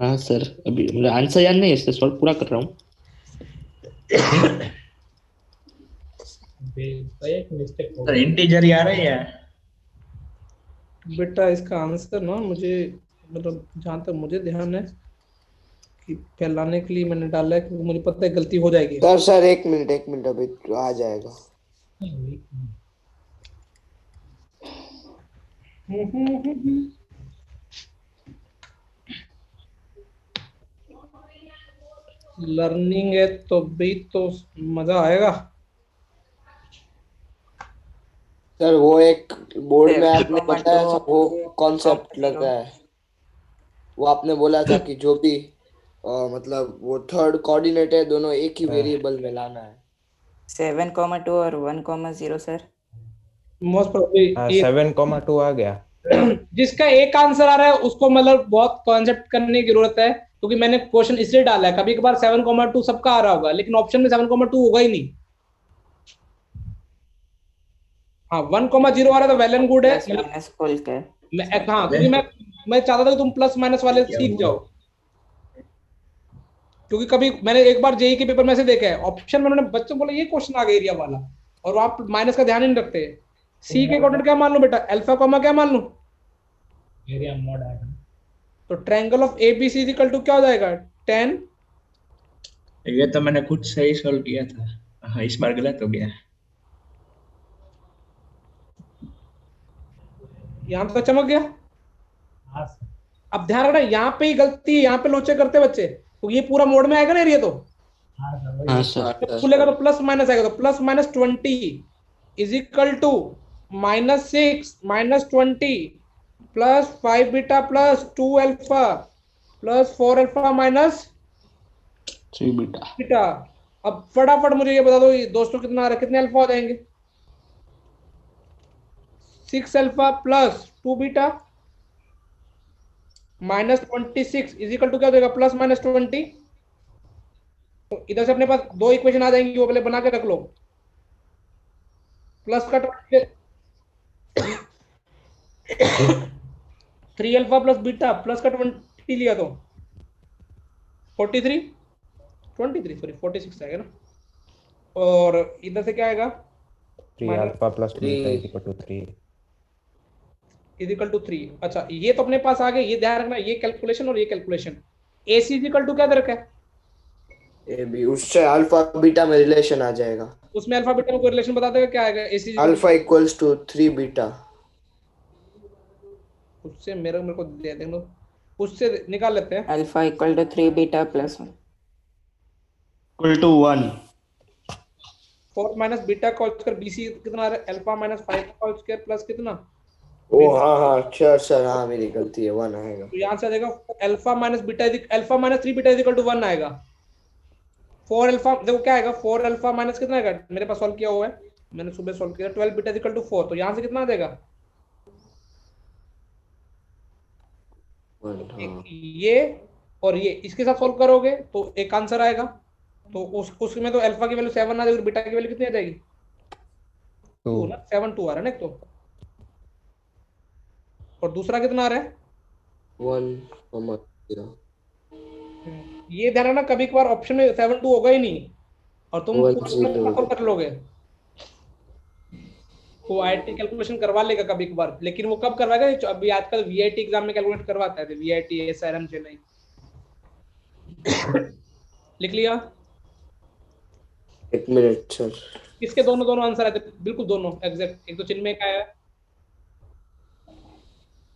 हाँ सर, अभी मुझे आंसर याद नहीं है, इसलिए सॉल्व पूरा कर रहा हूँ। एक मिस्टेक हो सर गई। इंटीजर ही आ रहा है या बेटा इसका आंसर ना मुझे, मतलब जहां तक मुझे ध्यान है कि फैलाने के लिए मैंने डाला है, क्योंकि मुझे पता है गलती हो जाएगी। सर एक मिनट अभी आ जाएगा। लर्निंग है तो भी तो मजा आएगा। सर वो एक बोर्ड में आपने टोमेटो बताया था वो कॉन्सेप्ट प्रॉपर्टी लग रहा है। वो आपने बोला था कि जो भी मतलब वो थर्ड कोऑर्डिनेट है दोनों एक ही वेरिएबल में लाना है। 7,2 और 1,0 सर। मोस्ट प्रोबेबली 7,2 आ गया। जिसका एक आंसर आ रहा है उसको मतलब बहुत कॉन्सेप्ट करने की जरूरत है, क्योंकि मैंने क्वेश्चन इसलिए डाला है, कभी कभार 7,2 सबका आ रहा होगा लेकिन ऑप्शन में 7,2 होगा ही नहीं। हाँ 1,0 आ रहा है तो वेल एंड गुड है, प्लस माइनस खोल के। हाँ क्योंकि मैं चाहता था कि तुम प्लस माइनस वाले सीख जाओ, क्योंकि कभी मैंने एक बार जेई के पेपर में से देखा है ऑप्शन में उन्होंने बच्चों बोला ये क्वेश्चन आ गया एरिया वाला, और आप माइनस का ध्यान ही नहीं रखते। सी के कोऑर्डिनेट क्या मान लो बेटा, अल्फा कॉमा क्या मान लो, एरिया मॉड आएगा। तो triangle of ABC is equal to क्या हो जाएगा 10। ये तो मैंने खुद से ही सॉल्व किया था। हाँ इस बार गलत हो गया। यहां तो चमक गया। हाँ सर। अब ध्यान रखना यहाँ पे ही गलती है, यहाँ पे लोचे करते बच्चे, तो ये पूरा मोड में आएगा ना एरिया, तो हाँ सर हाँ वही। सर। जब खुलेगा तो प्लस माइनस आएगा, तो plus minus 20 is equal to -6 -20 plus 5 beta plus 2 alpha plus 4 alpha minus 3 beta. Beta. अब फटाफट मुझे ये बता दो ये दोस्तों कितना आ रहा है, कितने अल्फा हो जाएंगे, 6 alpha plus 2 beta -26 is equal to क्या हो जाएगा प्लस माइनस 20। तो इधर से अपने पास दो इक्वेशन आ जाएंगी, वो पहले बना के रख लो। प्लस का 3 अल्फा प्लस बीटा प्लस का 20 लिया तो 43 सॉरी 46 आएगा ना, और इधर से क्या आएगा 3 alpha plus beta is equal to 3 is equal to 3। अच्छा ये तो अपने पास आ गए, ये ध्यान रखना, ये कैलकुलेशन और ये calculation. AC is equal to क्या दे रखा है, ए बी, उससे अल्फा बीटा में रिलेशन आ जाएगा। उसमें अल्फा बीटा में कोई रिलेशन बता देगा क्या आएगा AC alpha equals to 3 beta. उससे मेरे को दे देंगे, उससे निकाल लेते हैं। Alpha equal to 3 beta plus 1 equal to 1। 4 minus beta का होल स्क्वायर BC कितना आ रहा है, अल्फा माइनस 5 का होल स्क्वायर प्लस कितना, ओ हाँ सर हाँ मेरी गलती है, 1 आएगा। तो यहाँ से आ जाएगा alpha minus beta alpha minus 3 beta is equal to 1 आएगा। 4 अल्फा देखो क्या आएगा, 4 अल्फा माइनस कितना आएगा, मेरे पास सॉल्व किया हुआ है, मैंने सुबह सॉल्व किया, 12 बीटा इज इक्वल टू 4, तो यहाँ से कितना आ जाएगा 1 हाँ। ये और ये इसके साथ सॉल्व करोगे तो एक आंसर आएगा, तो उसमें तो अल्फा की वैल्यू 7 आ जाएगी, बीटा की वैल्यू कितनी आ जाएगी 2 ना, 7 2 आ रहा है ना एक तो, और दूसरा कितना आ रहा है 1,0। ये ध्यान रखना कभी कभार ऑप्शन में 7 2 होगा ही नहीं, और तुम 1 पूरा 0 कर लोगे, वो आईटी कैलकुलेशन करवा लेगा कभी कभार, लेकिन वो कब करवाएगा, अभी आजकल वीआईटी एग्जाम में कैलकुलेट करवाता है, वीआईटी एसआरएम चेन्नई। लिख लिया, 1 मिनट सर। इसके दोनों आंसर आते बिल्कुल दोनों एग्जैक्ट, एक तो चिन्मय का है,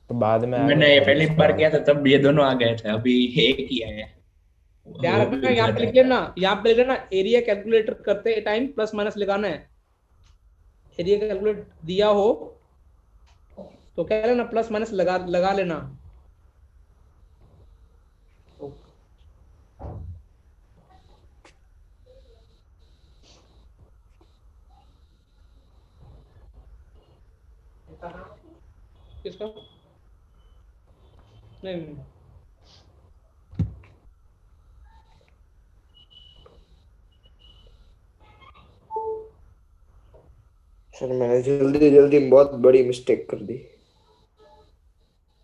तो बाद में मैंने ये पहली बार किया था तब ये दोनों आ गए थे, अभी एक ही आया है। ध्यान रखना यहाँ पे लिख लेना, यहाँ पे लिख लेना एरिया कैलकुलेटर करते टाइम प्लस माइनस लगाना है, एरिया कैलकुलेट दिया हो तो क्या लेना प्लस माइनस लगा लेना। किसका नहीं सर मैंने जल्दी में बहुत बड़ी मिस्टेक कर दी।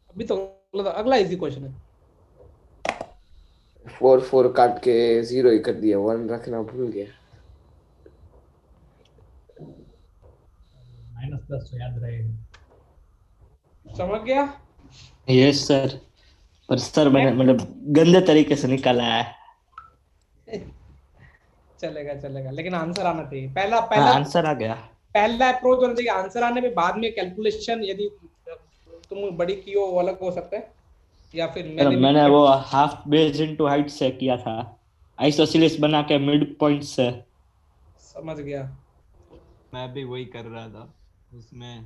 अभी तो अगला इजी क्वेश्चन है, 4 काट के 0 ही कर दिया, 1 रखना भूल गया। माइनस प्लस तो याद रहेगा। समझ गया। यस सर, पर सर मैंने मतलब गंदे तरीके से निकाला है। चलेगा लेकिन आंसर आना चाहिए, पहला आंसर आ गया। पहला अप्रोच होना चाहिए आंसर आने में, बाद में कैलकुलेशन यदि तुम बड़ी की हो वो अलग हो सकता है, या फिर मैंने वो हाफ बेस इनटू हाइट से किया था, आइसोसेलेस बना के मिड पॉइंट से। समझ गया। मैं भी वही कर रहा था उसमें।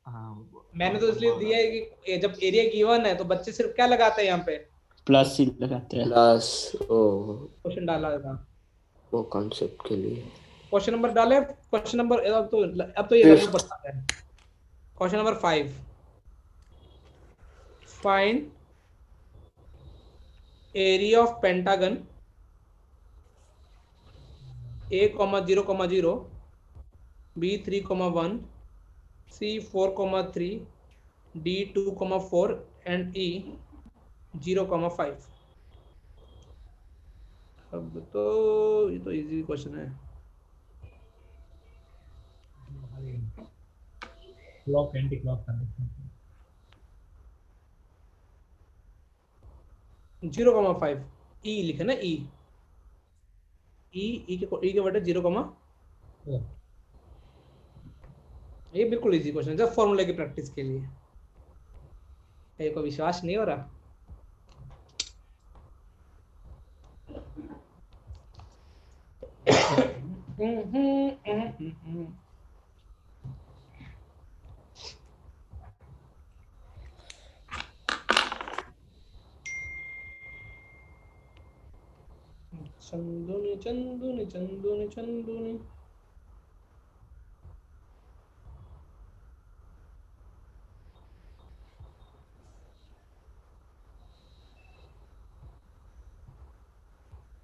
हाँ मैंने तो इसलिए दिया है कि जब एरिया गिवन है तो बच्चे सिर्फ क्या लगाते हैं यहाँ पे प्लस ही लगाते हैं। प्लस ओ क्वेश्चन डाला था। वो कॉन्सेप्ट के लिए। क्वेश्चन नंबर डाले, क्वेश्चन नंबर अब तो ये लगभग पता है। Question number 5, find area of pentagon A, 0, 0, B, 3, 1, C, 4, 3, D, 2, 4 and E, 0, 5। अब तो ये तो इजी क्वेश्चन है। Clock anti clock condition. 0, 5 ई लिखे ना, ई के वर्ड 0, ये बिल्कुल इजी क्वेश्चन है, जब फॉर्मूले की प्रैक्टिस के लिए। ये को विश्वास नहीं हो रहा? चंदुनी चंदुनी चंदुनी चंदुनी।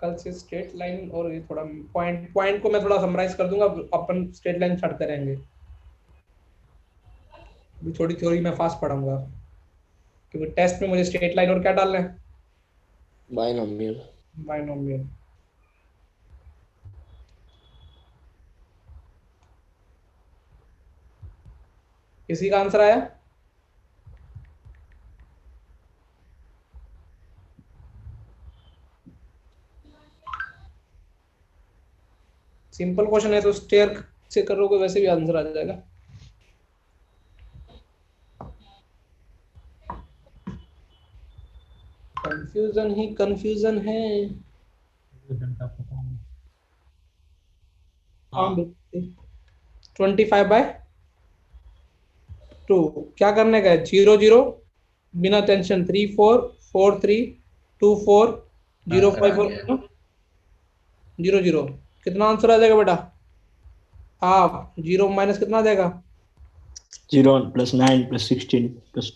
कल से स्ट्रेट लाइन और ये थोड़ा पॉइंट को मैं थोड़ा समराइज कर दूंगा, अपन स्ट्रेट लाइन छाड़ते रहेंगे। अभी थोड़ी थ्योरी मैं फास्ट पढ़ाऊंगा, क्योंकि टेस्ट में मुझे स्ट्रेट लाइन और क्या डालना है, बाइनोमियल। बाइनोमियल। किसी का आंसर आया? सिंपल क्वेश्चन है तो स्टेयर से करोगे वैसे भी आंसर आ जाएगा। कंफ्यूजन ही कंफ्यूजन है। हाँ 25/2 क्या करने का है? 0, 0 बिना टेंशन, 3, 4, 4, 3, 2, 4, 0, 5, 4, 0, 0। कितना आंसर आ जाएगा बेटा? हाफ। 0 माइनस कितना आ जाएगा? 0 + 9 + 16 +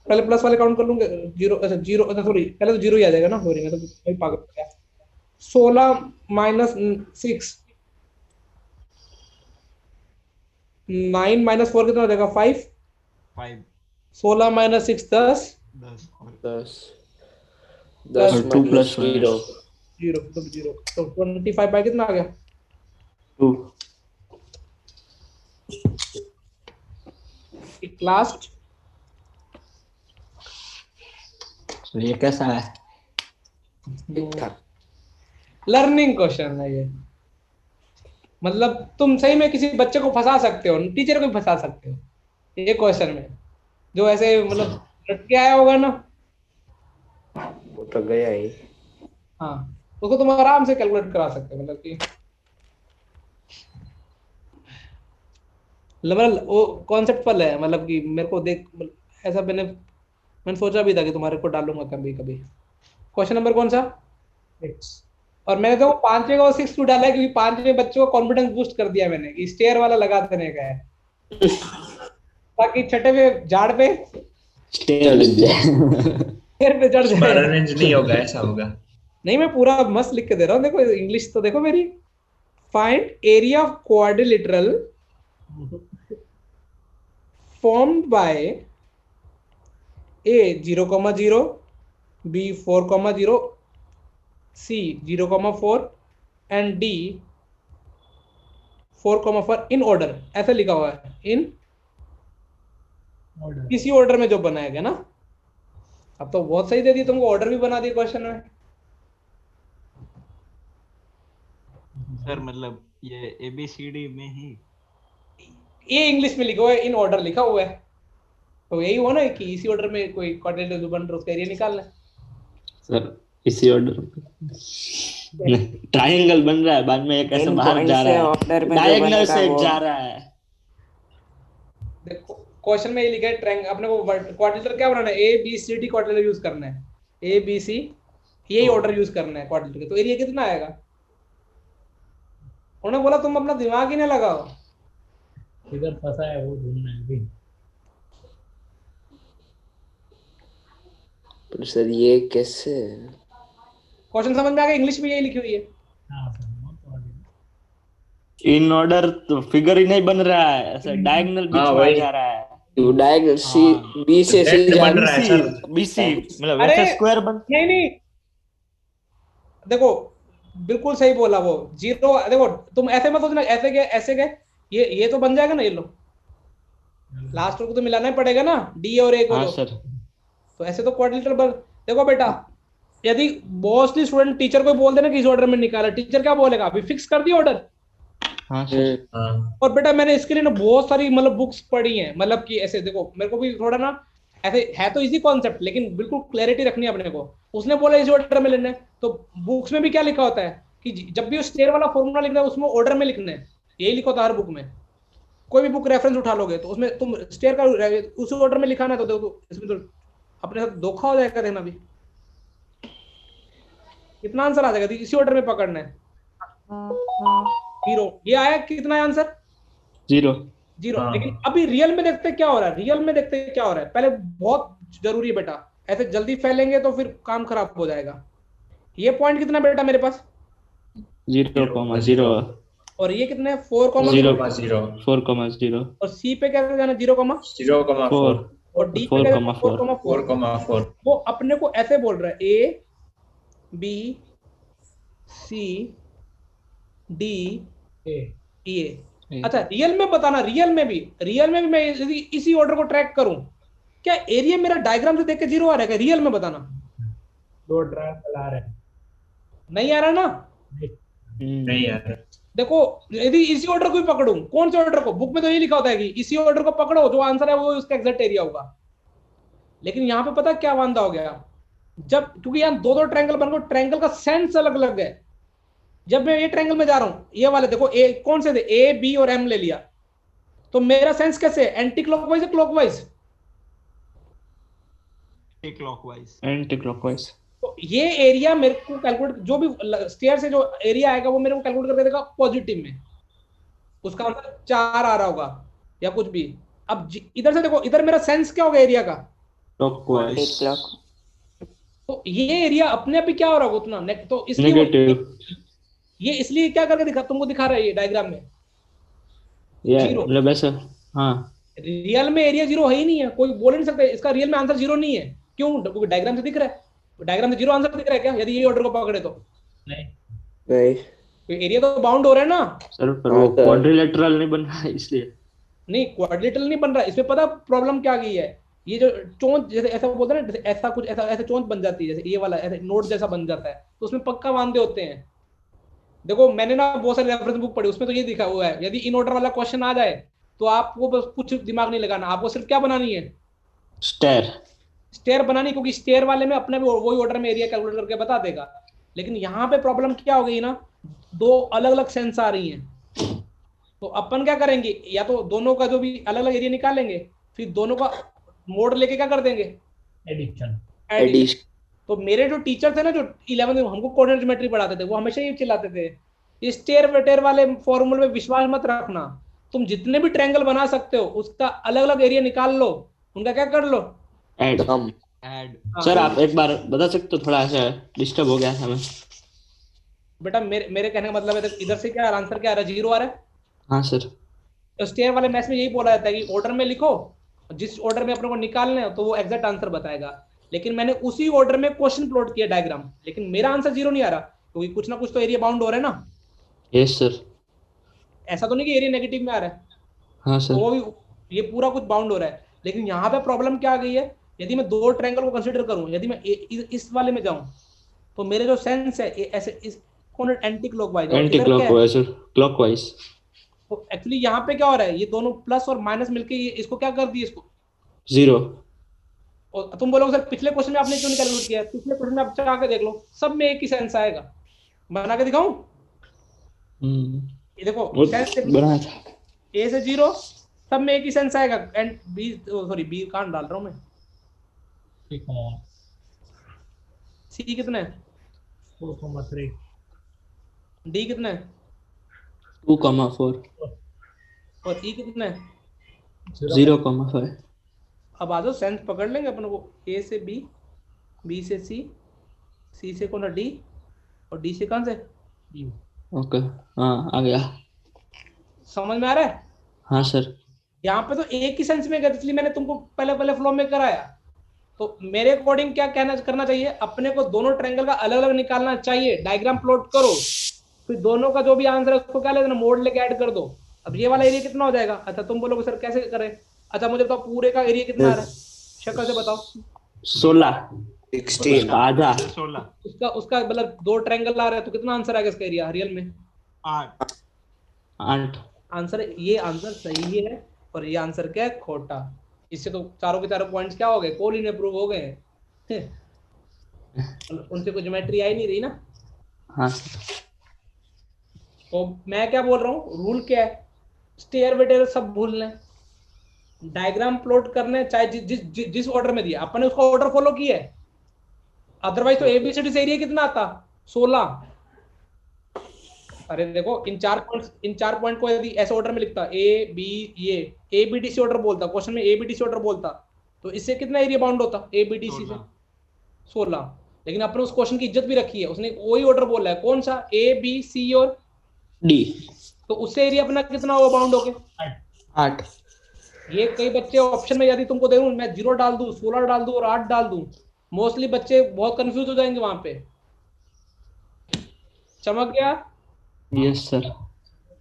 पहले प्लस वाले काउंट कर लूंगा। 0, अच्छा 0, अच्छा सॉरी, पहले तो 0 ही आ जाएगा ना, सॉरी मैं तो वही पागल हो गया। 16 - 6, 9 - 4 कितना हो जाएगा? 5। 5 16 - 6 10, 10 और 10 और 2 माइनस + 0 0 तो 0, तो 25 बाय कितना आ गया? 2। लास्ट। तो ये कैसा है? ठीक ठाक। लर्निंग क्वेश्चन है ये, मतलब तुम सही में किसी बच्चे को फंसा सकते हो, टीचर को भी फंसा सकते हो ये क्वेश्चन में, जो ऐसे मतलब रट के आया होगा ना। वो तो गया ही। हाँ, उसको तुम आराम से कैलकुलेट करा सकते हो, मतलब कि लेवल वो कॉन्सेप्ट पर है, मतलब कि मेरे को देख ऐसा मैंने सोचा भी था कि तुम्हारे को डालूंगा कभी कभी। क्वेश्चन नंबर कौन सा? 6। और मैंने तो 5वें का 6 क्यों डाला है, क्योंकि 5वें बच्चों का कॉन्फिडेंस बूस्ट कर दिया मैंने कि स्टेयर वाला लगा देने का है, ताकि छठे में झाड़ पे स्टेयर लग जाए। स्टेयर पे चढ़ जाए। अरेंज नहीं होगा, ऐसा होगा। नहीं, मैं पूरा मस्त लिख के दे रहा हूँ, देखो इंग्लिश तो देखो मेरी। Find area of quadrilateral formed by A 0, 0, B 4, 0, C 0, 4 and D 4, 4 in order. ऐसा लिखा हुआ है, इन ऑर्डर। किसी ऑर्डर में जो बनाया गया ना। अब तो बहुत सही दे दी तुमको, ऑर्डर भी बना दिया क्वेश्चन में। सर मतलब ये ABCD में ही ये इंग्लिश में लिखा हुआ है, इन ऑर्डर लिखा हुआ है, तो यही हुआ ना कि इसी ऑर्डर में कोई क्वाड्रिलेटरल जो बन रहा है उसका एरिया निकालना है। सर इसी ऑर्डर ट्रायंगल बन रहा है, बाद में एक ऐसे इन बाहर पॉइंट जा से रहा है, ऑर्डर में जो डायगोनल बनेगा से वो जा रहा है। देखो क्वेश्चन में ये लिखा है ट्रायंगल, अपने को क्वाड्रिलेटरल क्या बनाना है? ABCD क्वाड्रिलेटरल यूज करना है, ABC यही ऑर्डर यूज करना है क्वाड्रिलेटरल, तो एरिया कितना आएगा? उन्होंने बोला तुम अपना दिमाग ही ना लगाओ। किधर फंसा है वो ढूंढना है अभी। पर सर ये कैसे? क्वेश्चन समझ में आ गया, इंग्लिश में यही लिखी हुई है। हाँ सर वो तो आ गया। इन ऑर्डर तो फिगर ही नहीं बन रहा है, ऐसा डायगोनल बीच हाँ, में आ वही। जा रहा है। डायगोनल सी, हाँ। बी से सी Left जा बन रहा है बीसी सर। बीसी मतलब अरे वैसे स्क्वायर बन। नहीं नहीं, देखो बिल्कुल सही बोला वो। जीरो देखो, तुम ऐसे मत सोचना ऐसे गए ऐसे गए, ये तो बन जाएगा ना, ये लो लास्ट को तो मिलाना ही पड़ेगा ना, डी और ए को। हाँ सर। तो ऐसे तो क्वाड्रिलेटरल बन। देखो बेटा, यदि मोस्टली स्टूडेंट टीचर को बोल देना कि इस ऑर्डर में निकाला, टीचर क्या बोलेगा, अभी फिक्स कर दिया ऑर्डर। हाँ सर। हाँ, और बेटा मैंने इसके लिए ना बहुत सारी मतलब बुक्स पढ़ी हैं, मतलब कि ऐसे देखो मेरे को भी थोड़ा ना ऐसे है तो इजी कॉन्सेप्ट, लेकिन बिल्कुल क्लैरिटी रखनी है अपने को। उसने बोला इसी ऑर्डर में लेना है, तो बुक्स में भी क्या लिखा होता है कि जब भी स्टेयर वाला फॉर्मूला लिखना है उसमें ऑर्डर में लिखना है, यही लिखा होता है हर बुक में। कोई भी बुक रेफरेंस उठा लोगे तो उसमें तुम स्टेयर का उसी ऑर्डर में लिखाना है, तो देखो इसमें तो अपने साथ धोखा हो जाएगा, देखना भी कितना आंसर आ जाएगा, इसी ऑर्डर में पकड़ना है। जीरो, ये आया कितना है आंसर? जीरो। जीरो। हाँ। लेकिन अभी रियल में देखते क्या हो रहा है, रियल में देखते क्या हो रहा है, पहले बहुत जरूरी है बेटा, ऐसे जल्दी फैलेंगे तो फिर काम खराब हो जाएगा। ये पॉइंट कितना बेटा मेरे पास, 0,0 और ये कितने 4, 0 0,0 4,0 और सी पे क्या जाना 0, 0,4 और डी पे क्या जाना 4, 4,4 वो अपने को ऐसे बोल रहा है A B C D A ए। अच्छा रियल में बताना, रियल में भी मैं यदि इसी ऑर्डर को ट्रैक करूं, क्या एरिया मेरा डायग्राम से देख के 0 आ रहा है क्या, रियल में बताना। दो ट्रायंगल आ रहे हैं। नहीं आ रहा ना। नहीं यार, देखो यदि इसी ऑर्डर को भी पकड़ूं, कौन से ऑर्डर को, बुक में तो ये लिखा होता है कि इसी ऑर्डर को पकड़ो, जो आंसर है वो उसका एग्जैक्ट एरिया होगा। लेकिन यहाँ पे पता क्या वांदा हो गया, जब क्योंकि यहाँ दो दो ट्रायंगल बन गए, ट्रायंगल का सेंस अलग अलग है। जब मैं ये ट्रायंगल में जा रहा हूं, ये वाले देखो ए कौन से थे, ए बी और एम ले लिया, तो मेरा सेंस कैसे, एंटी क्लॉकवाइज है क्लॉकवाइज? Anti clockwise. तो ये एरिया मेरे को कैलकुलेट, जो भी स्टेयर से जो एरिया आएगा वो मेरे को कैलकुलेट करके देगा पॉजिटिव में, उसका आंसर 4 आ रहा होगा या कुछ भी। अब इधर से देखो, इधर मेरा सेंस क्या होगा एरिया का, क्लॉकवाइज। तो ये एरिया अपने आप ही क्या हो रहा होगा उतना, तो इसलिए नेगेटिव। ये इसलिए क्या करके दिखा, तुमको दिखा रहा है ये डायग्राम में या जीरो। मतलब ऐसा। हाँ रियल में एरिया 0 है ही नहीं है, कोई बोल नहीं सकता इसका रियल में आंसर 0 नहीं है। क्यों? क्योंकि डायग्राम से दिख रहा है, डायग्राम से 0 आंसर दिख रहा है क्या, यदि ये ऑर्डर को पकड़े तो नहीं, एरिया तो बाउंड हो रहा है ना। सर पर वो क्वाड्रिलेटरल नहीं बन रहा है इसलिए। नहीं क्वाड्रिलेटरल नहीं बन रहा, इसमें पता प्रॉब्लम क्या गई है, ये जो चोंच जैसे ऐसा बोलते हैं ना, जैसे ऐसा कुछ ऐसा ऐसे चोंच बन जाती है, जैसे ये वाला ऐसे नोट जैसा बन जाता है, तो उसमें पक्का वांदे होते हैं। देखो मैंने ना बहुत सारी रेफरेंस बुक पढ़ी, उसमें तो ये दिखा हुआ है, यदि इन ऑर्डर वाला क्वेश्चन आ जाए तो आपको बस कुछ दिमाग नहीं लगाना, आपको सिर्फ क्या बनानी है, स्टेयर बनानी, क्योंकि स्टेयर वाले में अपने वही ऑर्डर में एरिया कैलकुलेट करके बता देगा। लेकिन यहाँ पे प्रॉब्लम क्या हो गई ना, दो अलग अलग सेंस आ रही हैं, तो अपन क्या करेंगे, या तो दोनों का जो भी अलग अलग एरिया निकालेंगे, फिर दोनों का मोड लेके क्या कर देंगे, एडिशन। तो मेरे जो टीचर थे ना, जो 11th में हमको कोऑर्डिनेट ज्योमेट्री पढ़ाते थे, वो हमेशा ये चिल्लाते थे, इस स्टेयर वेटेयर वाले फॉर्मूले में विश्वास मत रखना, तुम जितने भी ट्रायंगल बना सकते हो उसका अलग अलग एरिया निकाल लो, उनका क्या कर लो, ऐड। सर आप एक बार बता सकते हो, थोड़ा सा डिस्टर्ब हो गया था मैं। बेटा मेरे कहने का मतलब है, इधर से क्या आंसर क्या आ रहा है, 0 आ रहा है। हाँ सर। तो स्टेयर वाले मैथ्स में यही बोला जाता है कि ऑर्डर में लिखो, जिस ऑर्डर में अपने को निकालना है तो वो एग्जैक्ट आंसर बताएगा। लेकिन मैंने उसी ऑर्डर में क्वेश्चन प्लॉट किया डायग्राम, लेकिन मेरा आंसर 0 नहीं आ रहा, क्योंकि कुछ ना कुछ तो एरिया बाउंड हो रहा है ना। Yes sir. ऐसा तो नहीं कि एरिया नेगेटिव में आ रहा है, हाँ सर। तो वो भी ये पूरा कुछ बाउंड हो रहा है। लेकिन यहाँ पे प्रॉब्लम क्या आ गई है, यदि मैं दो ट्रायंगल को कंसीडर करूं, यदि मैं इस वाले में जाऊं, तो मेरे जो सेंस है ऐसे इस कौन एंटी क्लॉकवाइज, क्लॉकवाइज। तो एक्चुअली यहाँ पे क्या हो रहा है, ये दोनों प्लस और माइनस मिलके इसको क्या कर दिए, इसको 0। और तुम बोलोगे सर पिछले क्वेश्चन में आपने क्यों नहीं कैलकुलेट किया, पिछले क्वेश्चन में आप चला के देख लो, सब में एक ही सेंस आएगा। बना के दिखाऊं, ये देखो सेंस बना था। ए से 0 सब में एक ही सेंस आएगा, एंड बी सॉरी बी कान डाल रहा हूं मैं, सी कितना है, 4,3 डी कितना है, 2,4 और ई कितना है? 0,5 अब आ जाओ, सेंस पकड़ लेंगे अपन को। ए से बी, बी से सी, सी से कौन सा डी, और डी से कौन से? ओके हाँ आ गया। समझ में आ रहा है? हाँ सर। यहाँ पे तो एक ही सेंस में गया, इसलिए मैंने तुमको पहले पहले फ्लो में कराया। तो मेरे अकॉर्डिंग क्या कहना करना चाहिए, अपने को दोनों ट्रायंगल का अलग अलग निकालना चाहिए। डायग्राम प्लॉट करो, फिर दोनों का जो भी आंसर है उसको क्या लेना, मोड लेके ऐड कर दो। अब ये वाला एरिया कितना हो जाएगा? अच्छा तुम बोलोगे सर कैसे करें? अच्छा मुझे बताओ पूरे का एरिया कितना आ रहा है, शक्ल से बताओ। 16 16 आधा 16 उसका उसका मतलब दो ट्रायंगल आ रहा है तो कितना आंसर आएगा इसका एरिया रियल में? 8 8 आंसर, ये आंसर सही है और ये आंसर क्या है? खोटा। इससे तो चारों के चारों पॉइंट्स क्या हो गए? कोलिनियर प्रूव हो गए। उनसे कोई ज्योमेट्री आई नहीं रही ना। हाँ तो मैं क्या बोल रहा हूँ, रूल क्या है? स्टेयर वेटेयर सब भूल लें, डायग्राम प्लॉट करने चाहे जिस ऑर्डर में दिया अपन ने उसका ऑर्डर फॉलो किया है। अदरवाइज तो एबीसीडी से एरिया कितना आता? 16। अरे देखो इन चार पॉइंट को यदि ऐसे ऑर्डर में लिखता ए बी, ये A B D C order बोलता, क्वेश्चन में A B D C order बोलता, तो इससे कितना एरिया बाउंड होता ए बी डी सी से? 16। लेकिन अपने उस क्वेश्चन की इज्जत भी रखी है, उसने वही ऑर्डर बोला है, कौन सा? ए बी सी और डी। तो उससे एरिया अपना कितना होगा बाउंड होके? 8 ये कई बच्चे ऑप्शन में यदि तुमको दे दूं मैं 0 डाल दूं, 16 डाल दूं और 8 डाल दूं, मोस्टली बच्चे बहुत कंफ्यूज हो जाएंगे वहां पे। चमक गया? Yes sir.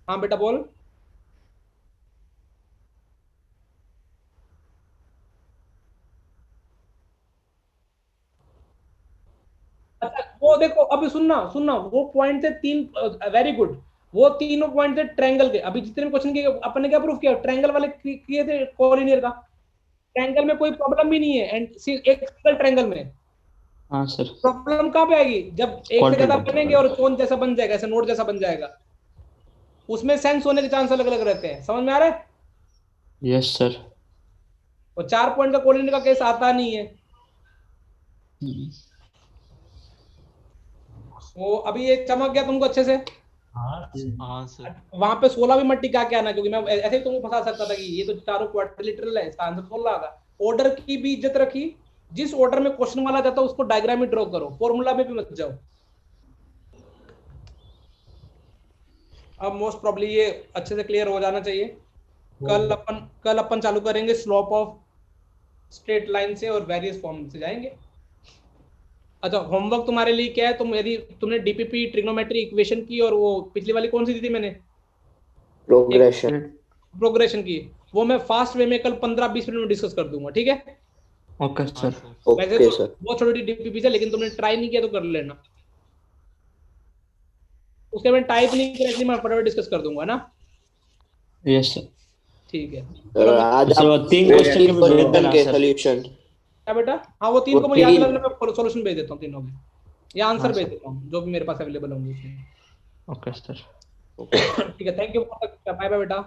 हाँ बेटा बोल। अच्छा वो देखो अभी सुनना सुनना, वो पॉइंट थे 3, वेरी गुड। वो तीनों पॉइंट थे ट्रायंगल के। अभी जितने भी क्वेश्चन किए अपन ने क्या प्रूफ किया? ट्रायंगल वाले किए थे कोलिनियर का। ट्रायंगल में कोई प्रॉब्लम भी नहीं है, एंड एक सिंगल ट्रायंगल में हाँ सर। प्रॉब्लम कहाँ पे आएगी? जब एक से ज्यादा बनेंगे और कोन जैसा बन जाएगा, ऐसा नोट जैसा बन जाएगा, उसमें सेंस होने के चांस अलग अलग रहते हैं। समझ में आ रहा है? Yes sir. और 4 पॉइंट का कोलिनियर का केस आता नहीं है। तो अभी ये चमक गया तुमको अच्छे से? हाँ सर। वहां पे 16 भी मत टिका के आना, क्योंकि मैं ऐसे ही तुमको फंसा सकता था कि ये तो चारों क्वाड्रिलेटरल है, इसका आंसर 16 आएगा। ऑर्डर की भी इज्जत रखी, जिस ऑर्डर में क्वेश्चन वाला जाता है उसको डायग्राम में ड्रॉ करो, फॉर्मूला में भी मत जाओ। अब मोस्ट प्रॉब्ली ये अच्छे से क्लियर हो जाना चाहिए। कल अपन चालू करेंगे स्लोप ऑफ स्ट्रेट लाइन से और वेरियस फॉर्म से जाएंगे। अच्छा होमवर्क तुम्हारे लिए क्या है? तुम यदि तुमने डीपीपी ट्रिग्नोमेट्री इक्वेशन की, और वो पिछली वाली कौन सी दी थी मैंने? प्रोग्रेशन की, वो मैं फास्ट वे में कल 15-20 मिनट में डिस्कस कर दूंगा, ठीक है? Okay sir. वैसे तो बहुत छोटी डीपीपी है, लेकिन तुमने ट्राई नहीं किया तो कर लेना। उसके मैं टाइप नहीं किया, इसलिए मैं फटाफट डिस्कस कर दूंगा ना। Yes sir. ठीक है। आज सर, आप 3 क्वेश्चन के भी भेज देना के सर। सॉल्यूशन क्या बेटा? हाँ वो 3 को मुझे याद दिलाना, मैं सॉल्यूशन भेज देता हूँ तीनों के, या आंसर हाँ, भेज सर। देता हूँ जो भी मेरे पास अवेलेबल होंगे उसमें। Okay sir. ठीक है, थैंक यू। बाय बाय बेटा।